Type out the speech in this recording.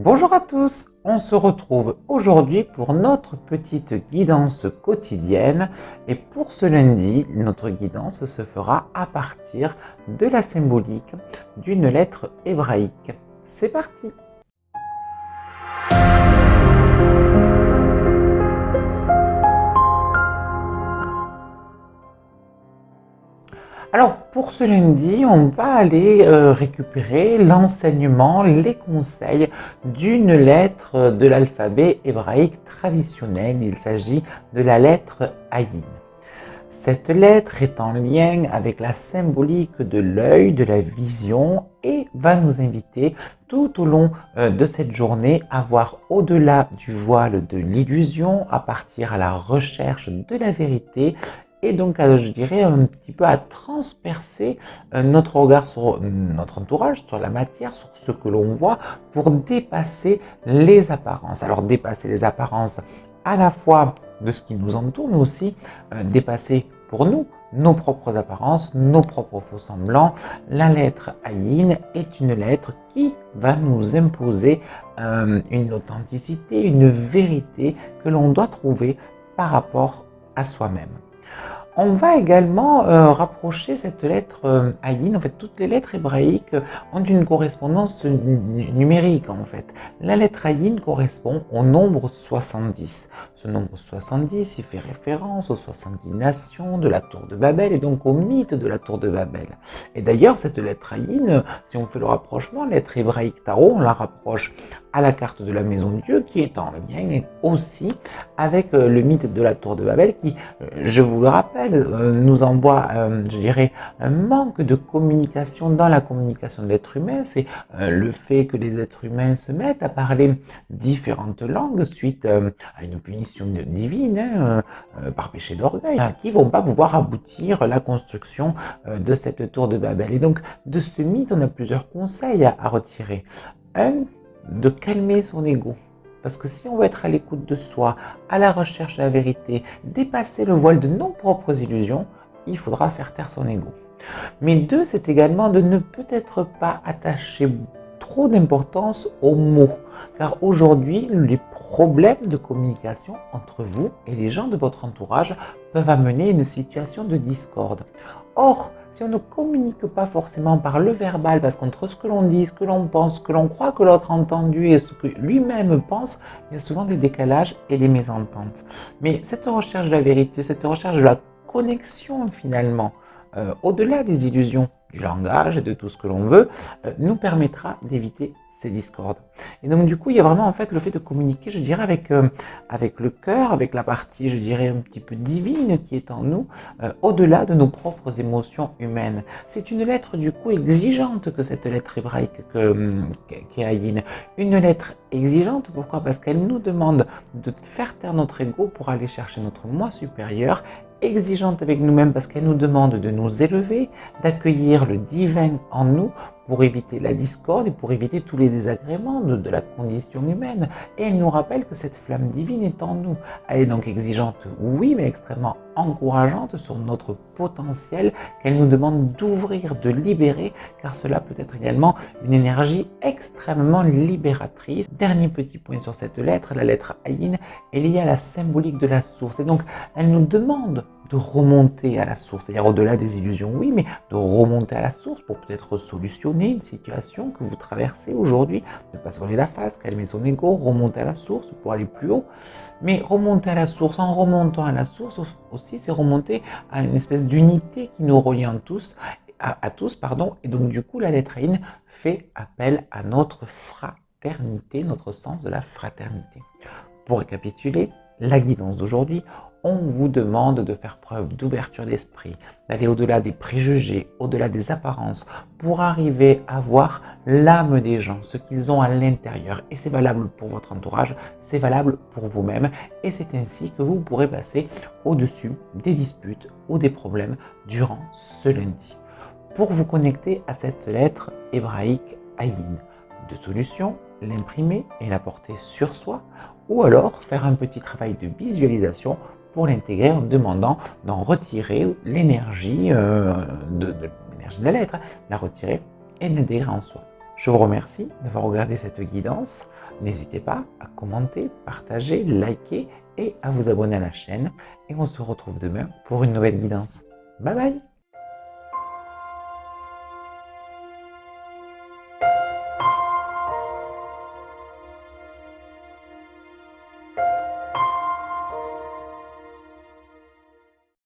Bonjour à tous, on se retrouve aujourd'hui pour notre petite guidance quotidienne et pour ce lundi, notre guidance se fera à partir de la symbolique d'une lettre hébraïque. C'est parti! Alors pour ce lundi, on va aller récupérer l'enseignement, les conseils d'une lettre de l'alphabet hébraïque traditionnel. Il s'agit de la lettre Ayin. Cette lettre est en lien avec la symbolique de l'œil, de la vision et va nous inviter tout au long de cette journée à voir au-delà du voile de l'illusion, à partir à la recherche de la vérité et donc je dirais un petit peu à transpercer notre regard sur notre entourage, sur la matière, sur ce que l'on voit pour dépasser les apparences. Alors dépasser les apparences à la fois de ce qui nous entoure, mais aussi dépasser pour nous nos propres apparences, nos propres faux-semblants. La lettre Ayin est une lettre qui va nous imposer une authenticité, une vérité que l'on doit trouver par rapport à soi-même. On va également rapprocher cette lettre Ayin. En fait, toutes les lettres hébraïques ont une correspondance numérique en fait. La lettre Ayin correspond au nombre 70. Ce nombre 70, il fait référence aux 70 nations de la tour de Babel et donc au mythe de la tour de Babel. Et d'ailleurs, cette lettre Ayin, si on fait le rapprochement, lettre hébraïque Tarot, on la rapproche à la carte de la maison de Dieu qui est en lien aussi avec le mythe de la tour de Babel qui, je vous le rappelle, nous envoie, je dirais, un manque de communication dans la communication de l'être humain. C'est le fait que les êtres humains se mettent à parler différentes langues suite à une punition divine par péché d'orgueil, qui ne vont pas pouvoir aboutir à la construction de cette tour de Babel. Et donc, de ce mythe, on a plusieurs conseils à retirer. Un, de calmer son ego. Parce que si on veut être à l'écoute de soi, à la recherche de la vérité, dépasser le voile de nos propres illusions, il faudra faire taire son ego. Mais deux, c'est également de ne peut-être pas attacher trop d'importance aux mots. Car aujourd'hui, les problèmes de communication entre vous et les gens de votre entourage peuvent amener une situation de discorde. Or, si on ne communique pas forcément par le verbal, parce qu'entre ce que l'on dit, ce que l'on pense, ce que l'on croit que l'autre a entendu et ce que lui-même pense, il y a souvent des décalages et des mésententes. Mais cette recherche de la vérité, cette recherche de la connexion finalement, au-delà des illusions du langage et de tout ce que l'on veut, nous permettra d'éviter ces discordes. Et donc du coup, il y a vraiment en fait le fait de communiquer, je dirais, avec le cœur, avec la partie, je dirais, un petit peu divine qui est en nous, au-delà de nos propres émotions humaines. C'est une lettre du coup exigeante que cette lettre hébraïque qu'est Ayin. Une lettre exigeante, pourquoi? Parce qu'elle nous demande de faire taire notre ego pour aller chercher notre moi supérieur, exigeante avec nous-mêmes parce qu'elle nous demande de nous élever, d'accueillir le divin en nous pour éviter la discorde et pour éviter tous les désagréments de la condition humaine. Et elle nous rappelle que cette flamme divine est en nous. Elle est donc exigeante, oui, mais extrêmement encourageante sur notre potentiel qu'elle nous demande d'ouvrir, de libérer, car cela peut être également une énergie extrêmement libératrice. Dernier petit point sur cette lettre, la lettre Ayin, est liée à la symbolique de la source. Et donc, elle nous demande de remonter à la source, c'est-à-dire au-delà des illusions, oui, mais de remonter à la source pour peut-être solutionner une situation que vous traversez aujourd'hui, ne pas se voiler la face, calmer son ego, remonter à la source pour aller plus haut. Mais remonter à la source, en remontant à la source aussi, c'est remonter à une espèce d'unité qui nous relie à tous, et donc du coup, la lettre Ayin fait appel à notre fraternité, notre sens de la fraternité. Pour récapituler, la guidance d'aujourd'hui, on vous demande de faire preuve d'ouverture d'esprit, d'aller au-delà des préjugés, au-delà des apparences, pour arriver à voir l'âme des gens, ce qu'ils ont à l'intérieur. Et c'est valable pour votre entourage, c'est valable pour vous-même. Et c'est ainsi que vous pourrez passer au-dessus des disputes ou des problèmes durant ce lundi. Pour vous connecter à cette lettre hébraïque Ayin, deux solutions, l'imprimer et la porter sur soi, ou alors faire un petit travail de visualisation pour l'intégrer en demandant d'en retirer l'énergie de la lettre, la retirer et l'intégrer en soi. Je vous remercie d'avoir regardé cette guidance. N'hésitez pas à commenter, partager, liker et à vous abonner à la chaîne. Et on se retrouve demain pour une nouvelle guidance. Bye bye!